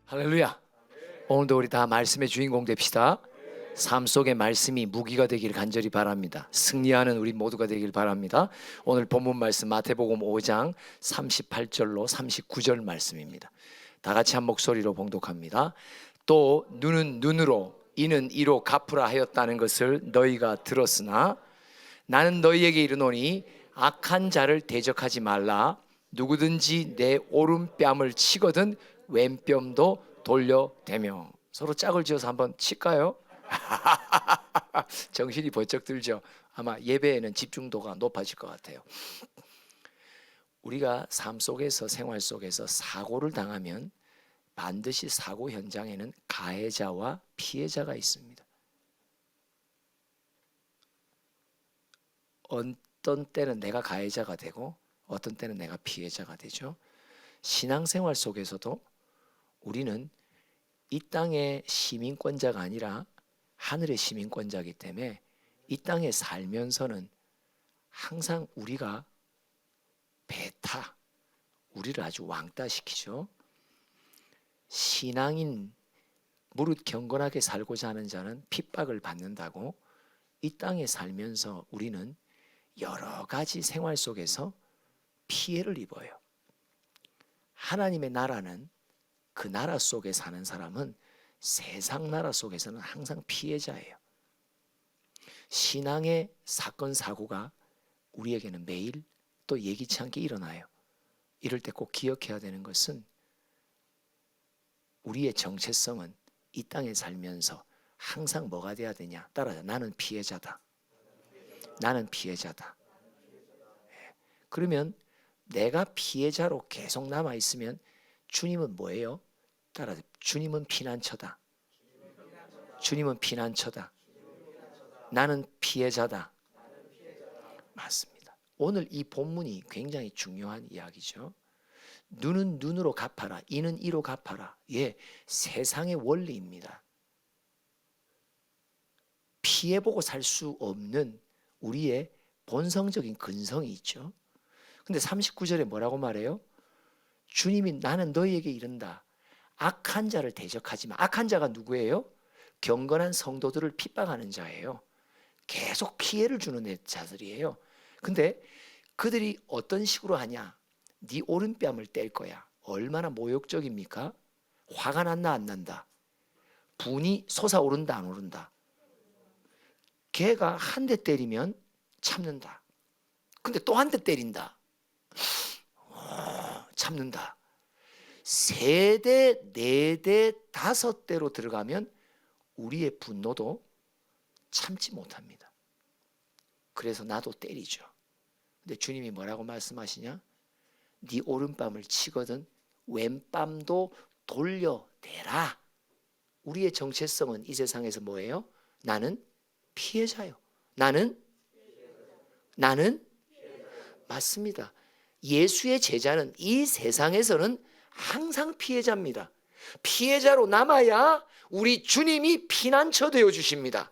할렐루야. 오늘도 우리 다 말씀의 주인공 됩시다. 삶 속의 말씀이 무기가 되길 간절히 바랍니다. 승리하는 우리 모두가 되길 바랍니다. 오늘 본문 말씀 마태복음 5장 38절로 39절 말씀입니다. 다 같이 한 목소리로 봉독합니다. 또 눈은 눈으로 이는 이로 갚으라 하였다는 것을 너희가 들었으나 나는 너희에게 이르노니 악한 자를 대적하지 말라. 누구든지 내 오른뺨을 치거든 왼뺨도 돌려대며. 서로 짝을 지어서 한번 칠까요? 정신이 번쩍 들죠. 아마 예배에는 집중도가 높아질 것 같아요. 우리가 삶 속에서, 생활 속에서 사고를 당하면 반드시 사고 현장에는 가해자와 피해자가 있습니다. 어떤 때는 내가 가해자가 되고 어떤 때는 내가 피해자가 되죠. 신앙생활 속에서도 우리는 이 땅의 시민권자가 아니라 하늘의 시민권자이기 때문에 이 땅에 살면서는 항상 우리가 우리를 아주 왕따시키죠. 신앙인, 무릇 경건하게 살고자 하는 자는 핍박을 받는다고 이 땅에 살면서 우리는 여러 가지 생활 속에서 피해를 입어요. 하나님의 나라는, 그 나라 속에 사는 사람은 세상 나라 속에서는 항상 피해자예요. 신앙의 사건 사고가 우리에게는 매일 또 예기치 않게 일어나요. 이럴 때 꼭 기억해야 되는 것은 우리의 정체성은 이 땅에 살면서 항상 뭐가 돼야 되냐? 따라서 나는 피해자다. 나는 피해자다. 그러면 내가 피해자로 계속 남아있으면 주님은 뭐예요? 따라서 주님은 피난처다. 주님은 피난처다. 나는 피해자다. 맞습니다. 오늘 이 본문이 굉장히 중요한 이야기죠. 눈은 눈으로 갚아라. 이는 이로 갚아라. 예, 세상의 원리입니다. 피해보고 살 수 없는 우리의 본성적인 근성이 있죠. 근데 39절에 뭐라고 말해요? 주님이 나는 너희에게 이른다. 악한 자를 대적하지 마. 악한 자가 누구예요? 경건한 성도들을 핍박하는 자예요. 계속 피해를 주는 자들이에요. 근데 그들이 어떤 식으로 하냐? 네 오른뺨을 뗄 거야. 얼마나 모욕적입니까? 화가 났나 안 난다? 분이 솟아오른다 안 오른다? 걔가 한 대 때리면 참는다. 근데 또 한 대 때린다. 참는다. 3대, 4대, 5대로 들어가면 우리의 분노도 참지 못합니다. 그래서 나도 때리죠. 근데 주님이 뭐라고 말씀하시냐? 네 오른뺨을 치거든 왼뺨도 돌려대라. 우리의 정체성은 이 세상에서 뭐예요? 나는 피해자요. 나는 맞습니다. 예수의 제자는 이 세상에서는 항상 피해자입니다. 피해자로 남아야 우리 주님이 피난처 되어 주십니다.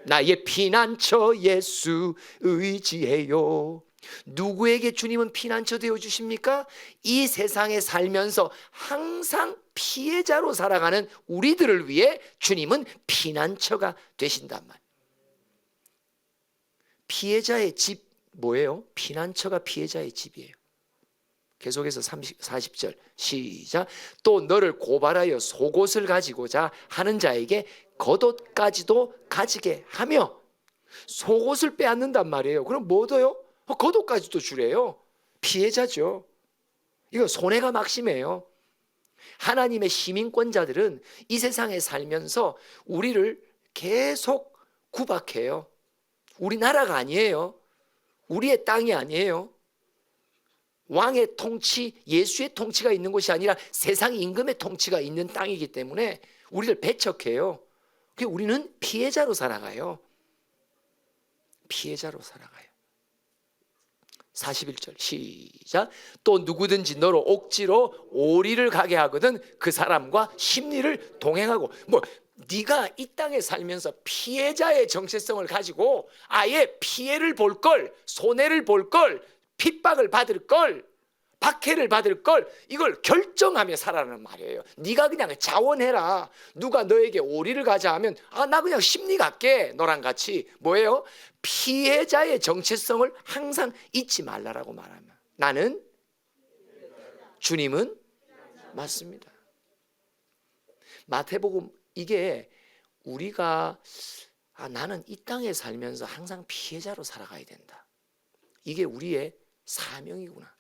나의 피난처 예수 의지해요. 누구에게 주님은 피난처 되어 주십니까? 이 세상에 살면서 항상 피해자로 살아가는 우리들을 위해 주님은 피난처가 되신단 말이에요. 피해자의 집 뭐예요? 피난처가 피해자의 집이에요. 계속해서 40절 시작. 또 너를 고발하여 속옷을 가지고자 하는 자에게 겉옷까지도 가지게 하며. 속옷을 빼앗는단 말이에요. 그럼 뭐 더요? 겉옷까지도 주래요. 피해자죠. 이거 손해가 막심해요. 하나님의 시민권자들은 이 세상에 살면서 우리를 계속 구박해요. 우리 나라가 아니에요. 우리의 땅이 아니에요. 왕의 통치, 예수의 통치가 있는 곳이 아니라 세상 임금의 통치가 있는 땅이기 때문에 우리를 배척해요. 그래서 우리는 피해자로 살아가요. 피해자로 살아가요. 41절 시작. 또 누구든지 너로 억지로 오리를 가게 하거든 그 사람과 심리를 동행하고. 네가 이 땅에 살면서 피해자의 정체성을 가지고 아예 피해를 볼 걸, 손해를 볼 걸, 핍박을 받을 걸, 박해를 받을 걸 이걸 결정하며 살아라는 말이에요. 네가 그냥 자원해라. 누가 너에게 오리를 가자 하면 나 그냥 심리 갈게. 너랑 같이. 뭐예요? 피해자의 정체성을 항상 잊지 말라라고 말하면 나는 주님은 맞습니다. 마태복음 이게 우리가 나는 이 땅에 살면서 항상 피해자로 살아가야 된다. 이게 우리의 사명이구나.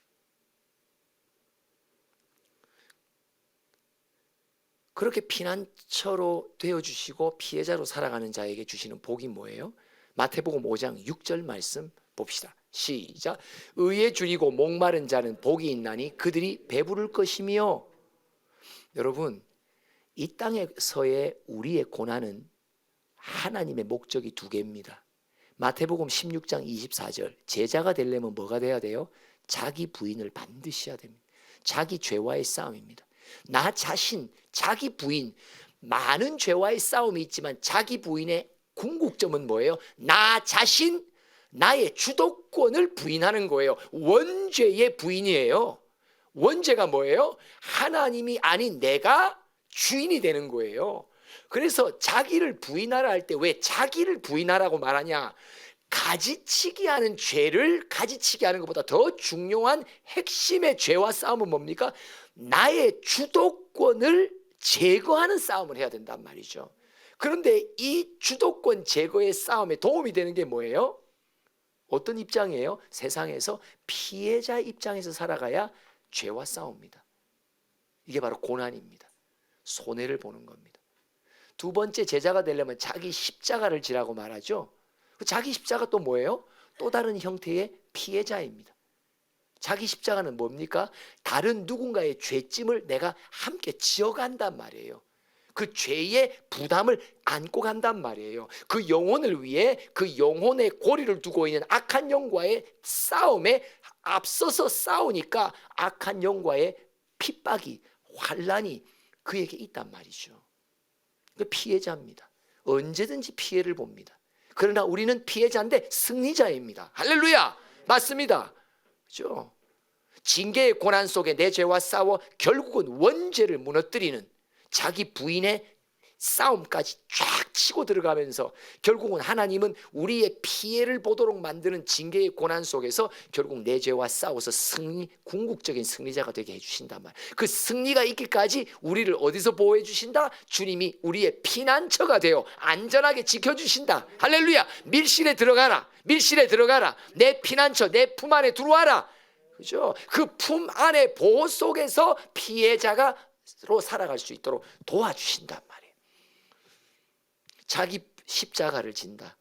그렇게 피난처로 되어주시고 피해자로 살아가는 자에게 주시는 복이 뭐예요? 마태복음 5장 6절 말씀 봅시다. 시작. 의에 줄이고 목마른 자는 복이 있나니 그들이 배부를 것이며. 여러분, 이 땅에서의 우리의 고난은 하나님의 목적이 두 개입니다. 마태복음 16장 24절 제자가 되려면 뭐가 돼야 돼요? 자기 부인을 반드시 해야 됩니다. 자기 죄와의 싸움입니다. 나 자신, 자기 부인, 많은 죄와의 싸움이 있지만 자기 부인의 궁극점은 뭐예요? 나 자신, 나의 주도권을 부인하는 거예요. 원죄의 부인이에요. 원죄가 뭐예요? 하나님이 아닌 내가 주인이 되는 거예요. 그래서 자기를 부인하라 할 때 왜 자기를 부인하라고 말하냐? 가지치기 하는 죄를 가지치기 하는 것보다 더 중요한 핵심의 죄와 싸움은 뭡니까? 나의 주도권을 제거하는 싸움을 해야 된단 말이죠. 그런데 이 주도권 제거의 싸움에 도움이 되는 게 뭐예요? 어떤 입장이에요? 세상에서 피해자 입장에서 살아가야 죄와 싸웁니다. 이게 바로 고난입니다. 손해를 보는 겁니다. 두 번째, 제자가 되려면 자기 십자가를 지라고 말하죠. 자기 십자가 또 뭐예요? 또 다른 형태의 피해자입니다. 자기 십자가는 뭡니까? 다른 누군가의 죄짐을 내가 함께 지어간단 말이에요. 그 죄의 부담을 안고 간단 말이에요. 그 영혼을 위해 그 영혼의 고리를 두고 있는 악한 영과의 싸움에 앞서서 싸우니까 악한 영과의 핍박이, 환난이 그에게 있단 말이죠. 그 피해자입니다. 언제든지 피해를 봅니다. 그러나 우리는 피해자인데 승리자입니다. 할렐루야! 맞습니다. 그렇죠? 징계의 고난 속에 내 죄와 싸워 결국은 원죄를 무너뜨리는 자기 부인의 싸움까지 쫙 치고 들어가면서 결국은 하나님은 우리의 피해를 보도록 만드는 징계의 고난 속에서 결국 내 죄와 싸워서 궁극적인 승리자가 되게 해주신단 말이에요. 그 승리가 있기까지 우리를 어디서 보호해 주신다? 주님이 우리의 피난처가 되어 안전하게 지켜주신다. 할렐루야. 밀실에 들어가라. 밀실에 들어가라. 내 피난처, 내 품 안에 들어와라. 그죠? 그 품 안에 보호 속에서 피해자가 로 살아갈 수 있도록 도와주신단 말이에요. 자기 십자가를 진다.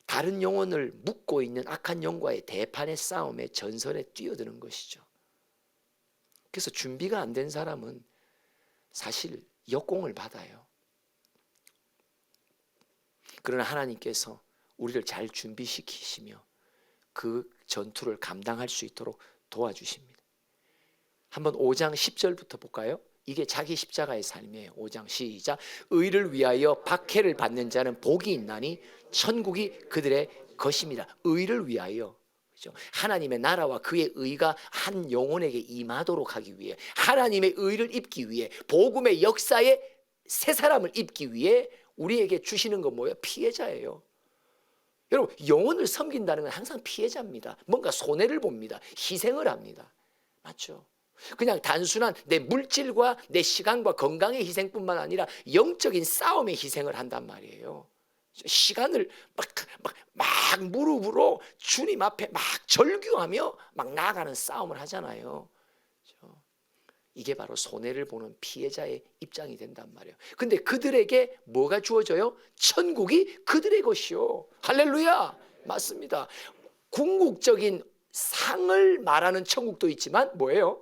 다른 영혼을 묶고 있는 악한 영과의 대판의 싸움에 전선에 뛰어드는 것이죠. 그래서 준비가 안 된 사람은 사실 역공을 받아요. 그러나 하나님께서 우리를 잘 준비시키시며 그 전투를 감당할 수 있도록 도와주십니다. 한번 5장 10절부터 볼까요? 이게 자기 십자가의 삶이에요. 5장 시작. 의를 위하여 박해를 받는 자는 복이 있나니 천국이 그들의 것입니다. 의를 위하여. 그렇죠? 하나님의 나라와 그의 의가 한 영혼에게 임하도록 하기 위해, 하나님의 의를 입기 위해, 복음의 역사에 새 사람을 입기 위해 우리에게 주시는 건 뭐예요? 피해자예요. 여러분, 영혼을 섬긴다는 건 항상 피해자입니다. 뭔가 손해를 봅니다. 희생을 합니다. 맞죠? 그냥 단순한 내 물질과 내 시간과 건강의 희생뿐만 아니라 영적인 싸움의 희생을 한단 말이에요. 시간을 막 무릎으로 주님 앞에 막 절규하며 막 나아가는 싸움을 하잖아요. 이게 바로 손해를 보는 피해자의 입장이 된단 말이에요. 근데 그들에게 뭐가 주어져요? 천국이 그들의 것이요. 할렐루야. 맞습니다. 궁극적인 상을 말하는 천국도 있지만 뭐예요?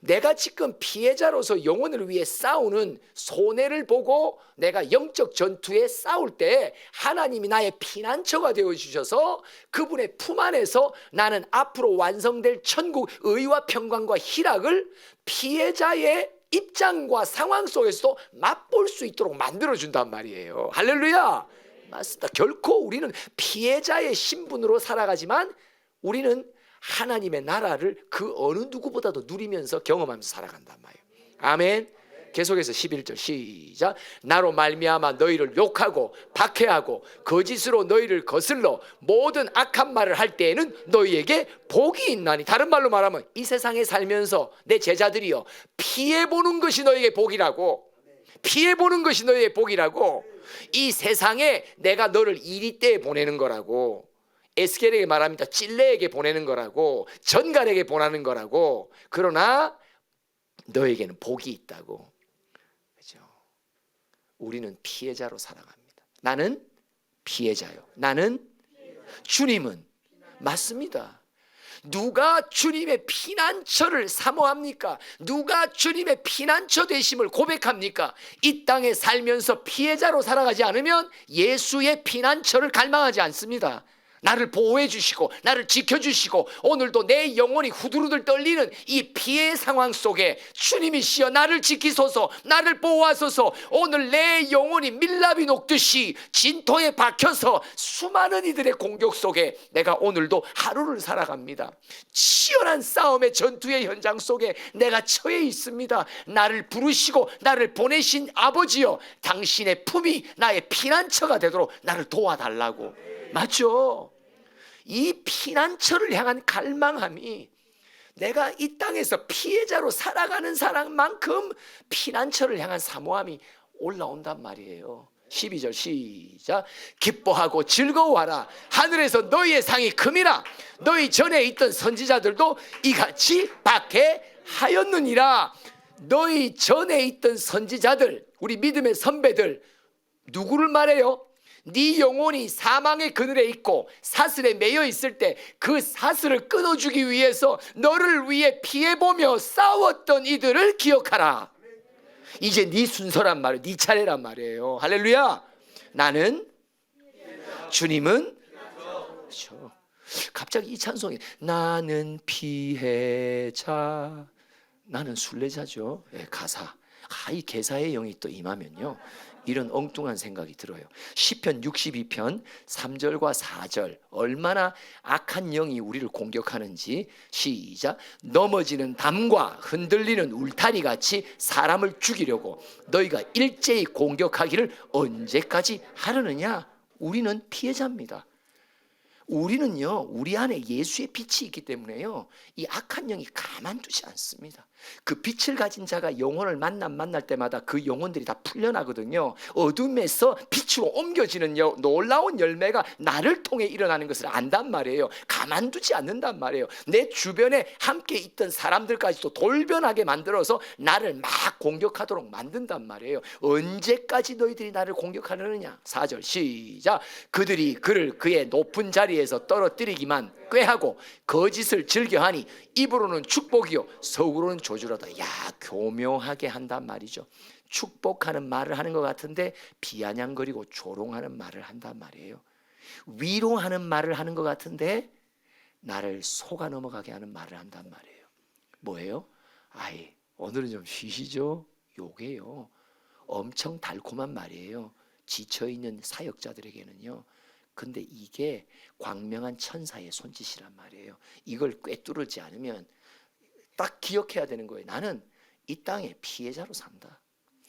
내가 지금 피해자로서 영혼을 위해 싸우는 손해를 보고 내가 영적 전투에 싸울 때 하나님이 나의 피난처가 되어주셔서 그분의 품 안에서 나는 앞으로 완성될 천국 의와 평강과 희락을 피해자의 입장과 상황 속에서도 맛볼 수 있도록 만들어준단 말이에요. 할렐루야. 맞습니다. 결코 우리는 피해자의 신분으로 살아가지만 우리는 하나님의 나라를 그 어느 누구보다도 누리면서 경험하면서 살아간단 말이에요. 아멘. 계속해서 11절 시작. 나로 말미암아 너희를 욕하고 박해하고 거짓으로 너희를 거슬러 모든 악한 말을 할 때에는 너희에게 복이 있나니. 다른 말로 말하면 이 세상에 살면서 내 제자들이여 피해보는 것이 너희에게 복이라고. 피해보는 것이 너희의 복이라고. 이 세상에 내가 너를 이리 때에 보내는 거라고. 에스겔에게 말합니다. 찔레에게 보내는 거라고. 전갈에게 보내는 거라고. 그러나 너에게는 복이 있다고. 그죠? 우리는 피해자로 살아갑니다. 나는 피해자요. 나는 주님은 맞습니다. 누가 주님의 피난처를 사모합니까? 누가 주님의 피난처 되심을 고백합니까? 이 땅에 살면서 피해자로 살아가지 않으면 예수의 피난처를 갈망하지 않습니다. 나를 보호해 주시고 나를 지켜주시고 오늘도 내 영혼이 후두루들 떨리는 이 피해 상황 속에 주님이시여 나를 지키소서, 나를 보호하소서. 오늘 내 영혼이 밀랍이 녹듯이 진토에 박혀서 수많은 이들의 공격 속에 내가 오늘도 하루를 살아갑니다. 치열한 싸움의 전투의 현장 속에 내가 처해 있습니다. 나를 부르시고 나를 보내신 아버지여, 당신의 품이 나의 피난처가 되도록 나를 도와달라고. 맞죠? 이 피난처를 향한 갈망함이 내가 이 땅에서 피해자로 살아가는 사람만큼 피난처를 향한 사모함이 올라온단 말이에요. 12절 시작. 기뻐하고 즐거워하라. 하늘에서 너희의 상이 큼이라. 너희 전에 있던 선지자들도 이같이 박해하였느니라. 너희 전에 있던 선지자들, 우리 믿음의 선배들, 누구를 말해요? 네 영혼이 사망의 그늘에 있고 사슬에 매여 있을 때 그 사슬을 끊어주기 위해서 너를 위해 피해보며 싸웠던 이들을 기억하라. 이제 네 순서란 말이에요. 네 차례란 말이에요. 할렐루야. 나는 주님은 그렇죠. 갑자기 이 찬송이 나는 피해자, 나는 순례자죠. 네, 가사. 이 개사의 영이 또 임하면요, 이런 엉뚱한 생각이 들어요. 시편 62편 3절과 4절, 얼마나 악한 영이 우리를 공격하는지. 시작. 넘어지는 담과 흔들리는 울타리 같이 사람을 죽이려고 너희가 일제히 공격하기를 언제까지 하려느냐. 우리는 피해자입니다. 우리는요, 우리 안에 예수의 빛이 있기 때문에요, 이 악한 영이 가만두지 않습니다. 그 빛을 가진 자가 영혼을 만날 때마다 그 영혼들이 다 풀려나거든요. 어둠에서 빛으로 옮겨지는 놀라운 열매가 나를 통해 일어나는 것을 안단 말이에요. 가만두지 않는단 말이에요. 내 주변에 함께 있던 사람들까지도 돌변하게 만들어서 나를 막 공격하도록 만든단 말이에요. 언제까지 너희들이 나를 공격하려느냐. 4절 시작. 그들이 그를 그의 높은 자리에서 떨어뜨리기만 꾀하고 거짓을 즐겨하니 입으로는 축복이요 속으로는 조주로다. 야, 교묘하게 한단 말이죠. 축복하는 말을 하는 것 같은데 비아냥거리고 조롱하는 말을 한단 말이에요. 위로하는 말을 하는 것 같은데 나를 속아 넘어가게 하는 말을 한단 말이에요. 뭐예요? 아이, 오늘은 좀 쉬시죠. 요게요, 엄청 달콤한 말이에요. 지쳐있는 사역자들에게는요. 근데 이게 광명한 천사의 손짓이란 말이에요. 이걸 꿰뚫지 않으면 딱 기억해야 되는 거예요. 나는 이 땅에 피해자로 산다.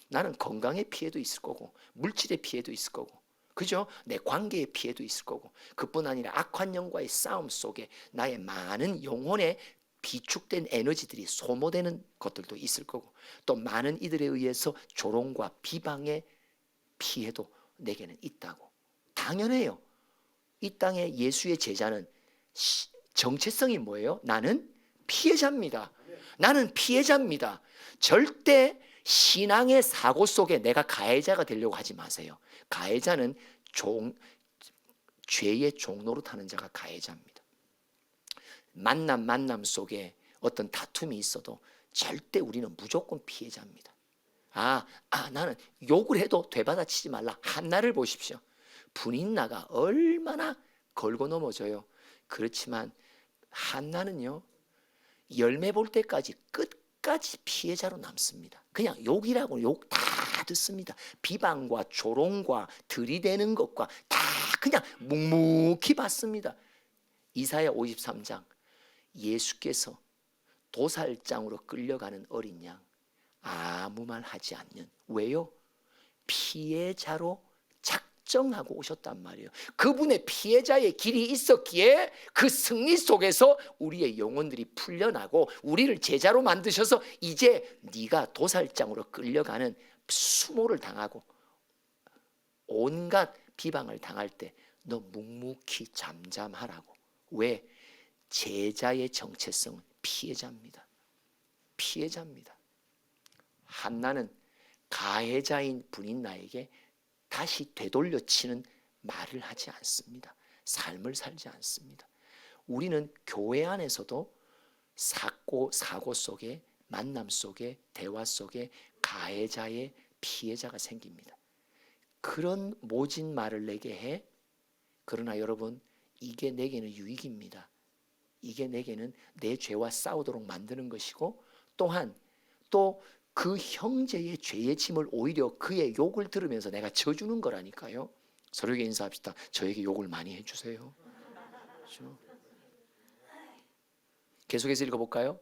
나는 건강의 피해도 있을 거고 물질의 피해도 있을 거고, 그죠? 내 관계의 피해도 있을 거고, 그뿐 아니라 악한 영과의 싸움 속에 나의 많은 영혼의 비축된 에너지들이 소모되는 것들도 있을 거고, 또 많은 이들에 의해서 조롱과 비방의 피해도 내게는 있다고. 당연해요. 이 땅의 예수의 제자는 정체성이 뭐예요? 나는 피해자입니다. 나는 피해자입니다. 절대 신앙의 사고 속에 내가 가해자가 되려고 하지 마세요. 가해자는 죄의 종로로 타는 자가 가해자입니다. 만남 속에 어떤 다툼이 있어도 절대 우리는 무조건 피해자입니다. 나는 욕을 해도 되받아치지 말라. 한나를 보십시오. 분인나가 얼마나 걸고 넘어져요. 그렇지만 한나는요, 열매 볼 때까지 끝까지 피해자로 남습니다. 그냥 욕이라고 욕 다 듣습니다. 비방과 조롱과 들이대는 것과 다 그냥 묵묵히 받습니다. 이사야 53장, 예수께서 도살장으로 끌려가는 어린 양 아무 말 하지 않는, 왜요? 피해자로 작정하고 오셨단 말이에요. 그분의 피해자의 길이 있었기에 그 승리 속에서 우리의 영혼들이 풀려나고 우리를 제자로 만드셔서 이제 네가 도살장으로 끌려가는 수모를 당하고 온갖 비방을 당할 때 너 묵묵히 잠잠하라고. 왜? 제자의 정체성은 피해자입니다. 피해자입니다. 한나는 가해자인 분인 나에게 다시 되돌려치는 말을 하지 않습니다. 삶을 살지 않습니다. 우리는 교회 안에서도 사고 속에, 만남 속에, 대화 속에 가해자의 피해자가 생깁니다. 그런 모진 말을 내게 해. 그러나 여러분, 이게 내게는 유익입니다. 이게 내게는 내 죄와 싸우도록 만드는 것이고, 또한 또 그 형제의 죄의 짐을 오히려 그의 욕을 들으면서 내가 져주는 거라니까요. 서로에게 인사합시다. 저에게 욕을 많이 해주세요. 그렇죠? 계속해서 읽어볼까요?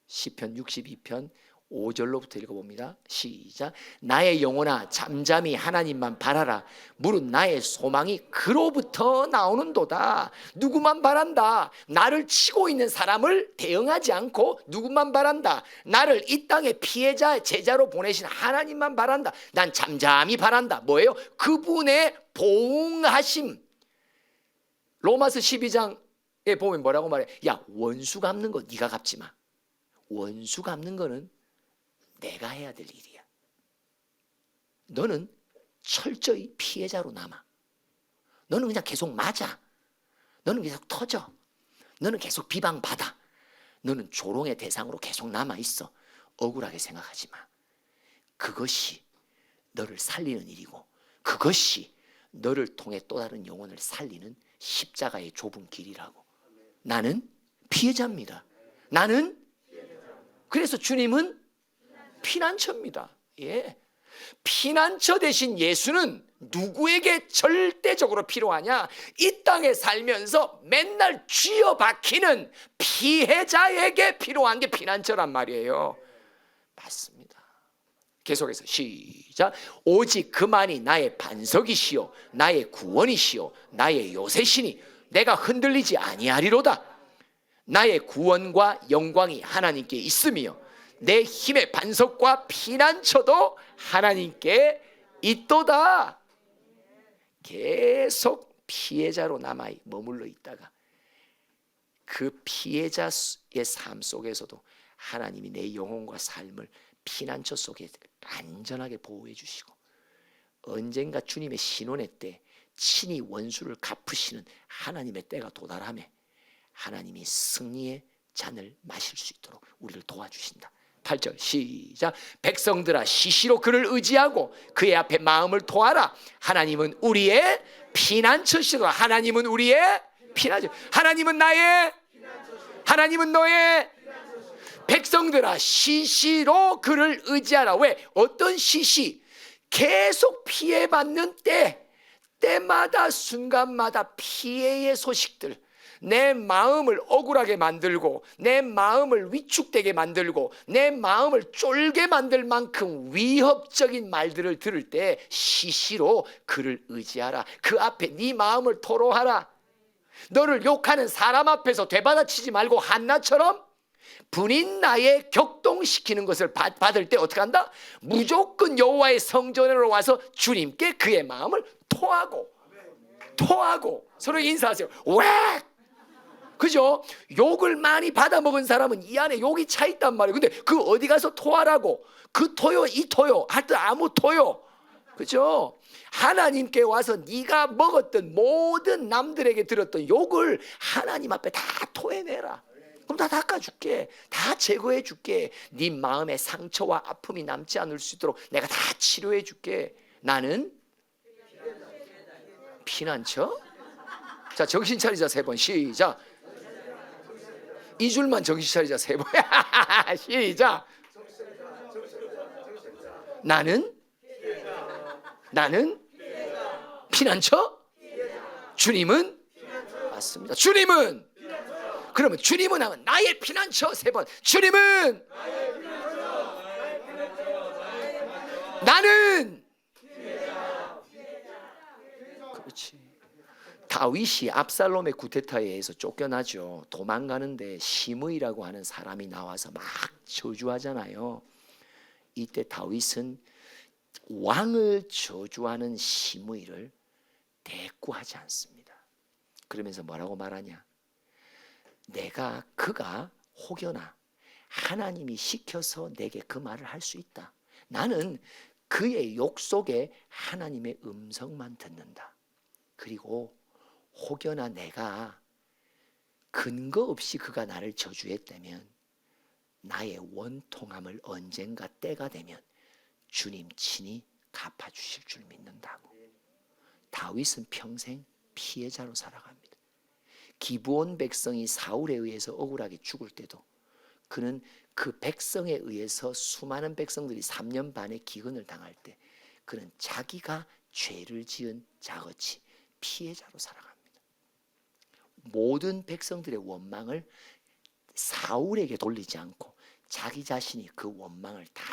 시편 62편 5절로부터 읽어봅니다. 시작. 나의 영혼아 잠잠히 하나님만 바라라. 무릇 나의 소망이 그로부터 나오는도다. 누구만 바란다. 나를 치고 있는 사람을 대응하지 않고 누구만 바란다. 나를 이 땅의 피해자 제자로 보내신 하나님만 바란다. 난 잠잠히 바란다. 뭐예요? 그분의 보응하심. 로마서 12장에 보면 뭐라고 말해? 야, 원수 갚는 거 네가 갚지 마. 원수 갚는 거는 내가 해야 될 일이야. 너는 철저히 피해자로 남아. 너는 그냥 계속 맞아. 너는 계속 터져. 너는 계속 비방받아. 너는 조롱의 대상으로 계속 남아있어. 억울하게 생각하지 마. 그것이 너를 살리는 일이고, 그것이 너를 통해 또 다른 영혼을 살리는 십자가의 좁은 길이라고. 나는 피해자입니다. 나는, 그래서 주님은 피난처입니다. 예. 피난처 대신 예수는 누구에게 절대적으로 필요하냐? 이 땅에 살면서 맨날 쥐어박히는 피해자에게 필요한 게 피난처란 말이에요. 맞습니다. 계속해서 시작. 오직 그만이 나의 반석이시요 나의 구원이시요 나의 요새시니 내가 흔들리지 아니하리로다. 나의 구원과 영광이 하나님께 있으며 내 힘의 반석과 피난처도 하나님께 있도다. 계속 피해자로 남아 머물러 있다가 그 피해자의 삶 속에서도 하나님이 내 영혼과 삶을 피난처 속에 안전하게 보호해 주시고, 언젠가 주님의 신혼의 때 친히 원수를 갚으시는 하나님의 때가 도달하매 하나님이 승리의 잔을 마실 수 있도록 우리를 도와주신다. 8절 시작. 백성들아 시시로 그를 의지하고 그의 앞에 마음을 토하라. 하나님은 우리의 피난처시로다. 하나님은 우리의 피난처. 하나님은 나의, 하나님은 너의. 백성들아 시시로 그를 의지하라. 왜? 어떤 시시? 계속 피해받는 때마다 순간마다 피해의 소식들, 내 마음을 억울하게 만들고 내 마음을 위축되게 만들고 내 마음을 쫄게 만들 만큼 위협적인 말들을 들을 때 시시로 그를 의지하라. 그 앞에 네 마음을 토로하라. 너를 욕하는 사람 앞에서 되받아치지 말고 한나처럼 분인 나에 격동시키는 것을 받을 때 어떻게 한다? 무조건 여호와의 성전으로 와서 주님께 그의 마음을 토하고 서로 인사하세요. 왜? 그죠? 욕을 많이 받아먹은 사람은 이 안에 욕이 차 있단 말이에요. 근데 그 어디 가서 토하라고? 그 토요 이 토요 하여튼 아무 토요. 그죠? 하나님께 와서 네가 먹었던 모든 남들에게 들었던 욕을 하나님 앞에 다 토해내라. 그럼 다 닦아줄게. 다 제거해줄게. 네 마음에 상처와 아픔이 남지 않을 수 있도록 내가 다 치료해줄게. 나는 피난처? 자, 정신 차리자 3번 시작. 이 줄만 정신 차리자 3번 시작. 나는 피난처? 주님은? 맞습니다. 주님은 그러면 주님은 하면 나의 피난처 3번. 주님은 나는. 그렇지. 다윗이 압살롬의 쿠데타에 의해서 쫓겨나죠. 도망가는데 시므이라고 하는 사람이 나와서 막 저주하잖아요. 이때 다윗은 왕을 저주하는 시므이를 대꾸하지 않습니다. 그러면서 뭐라고 말하냐? 그가 혹여나 하나님이 시켜서 내게 그 말을 할 수 있다. 나는 그의 욕 속에 하나님의 음성만 듣는다. 그리고 혹여나 내가 근거 없이 그가 나를 저주했다면 나의 원통함을 언젠가 때가 되면 주님 친히 갚아주실 줄 믿는다고. 다윗은 평생 피해자로 살아갑니다. 기브온 백성이 사울에 의해서 억울하게 죽을 때도 그는 그 백성에 의해서 수많은 백성들이 3년 반의 기근을 당할 때 그는 자기가 죄를 지은 자같이 피해자로 살아갑니다. 모든 백성들의 원망을 사울에게 돌리지 않고 자기 자신이 그 원망을 다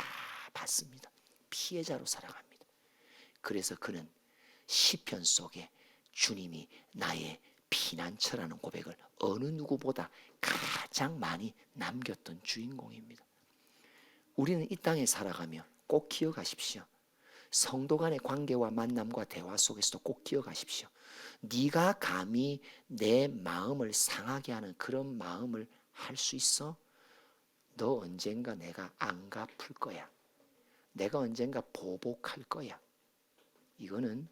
받습니다. 피해자로 살아갑니다. 그래서 그는 시편 속에 주님이 나의 피난처라는 고백을 어느 누구보다 가장 많이 남겼던 주인공입니다. 우리는 이 땅에 살아가며 꼭 기억하십시오. 성도 간의 관계와 만남과 대화 속에서도 꼭 기억하십시오. 네가 감히 내 마음을 상하게 하는 그런 마음을 할 수 있어? 너 언젠가 내가 안 갚을 거야. 내가 언젠가 보복할 거야. 이거는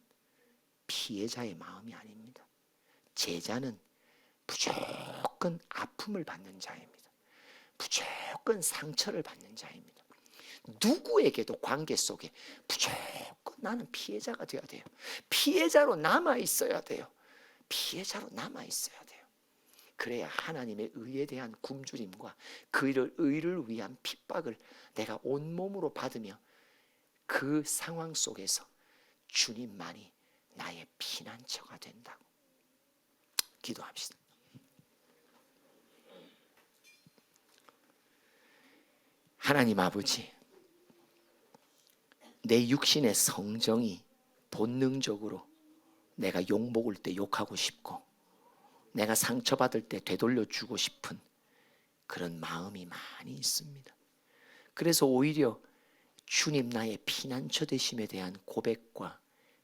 피해자의 마음이 아닙니다. 제자는 무조건 아픔을 받는 자입니다. 무조건 상처를 받는 자입니다. 누구에게도 관계 속에 무조건 나는 피해자가 되어야 돼요. 피해자로 남아 있어야 돼요. 피해자로 남아 있어야 돼요. 그래야 하나님의 의에 대한 굶주림과 그 의를 위한 핍박을 내가 온몸으로 받으며 그 상황 속에서 주님만이 나의 피난처가 된다고. 기도합시다. 하나님 아버지, 내 육신의 성정이 본능적으로 내가 욕 먹을 때 욕하고 싶고 내가 상처받을 때 되돌려 주고 싶은 그런 마음이 많이 있습니다. 그래서 오히려 주님 나의 피난처 되심에 대한 고백과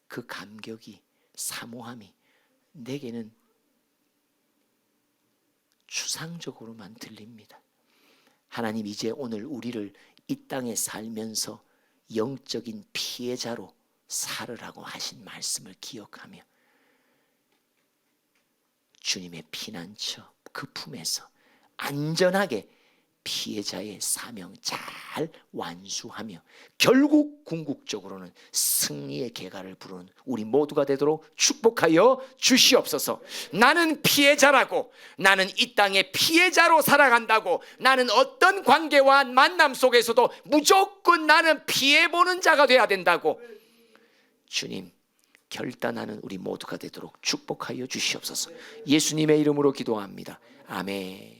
그 감격이, 사모함이 내게는 추상적으로만 들립니다. 하나님, 이제 오늘 우리를 이 땅에 살면서 영적인 피해자로 살으라고 하신 말씀을 기억하며 주님의 피난처 그 품에서 안전하게 피해자의 사명 잘 완수하며 결국 궁극적으로는 승리의 계가를 부르는 우리 모두가 되도록 축복하여 주시옵소서. 나는 피해자라고, 나는 이 땅의 피해자로 살아간다고, 나는 어떤 관계와 만남 속에서도 무조건 나는 피해보는 자가 돼야 된다고 주님 결단하는 우리 모두가 되도록 축복하여 주시옵소서. 예수님의 이름으로 기도합니다. 아멘.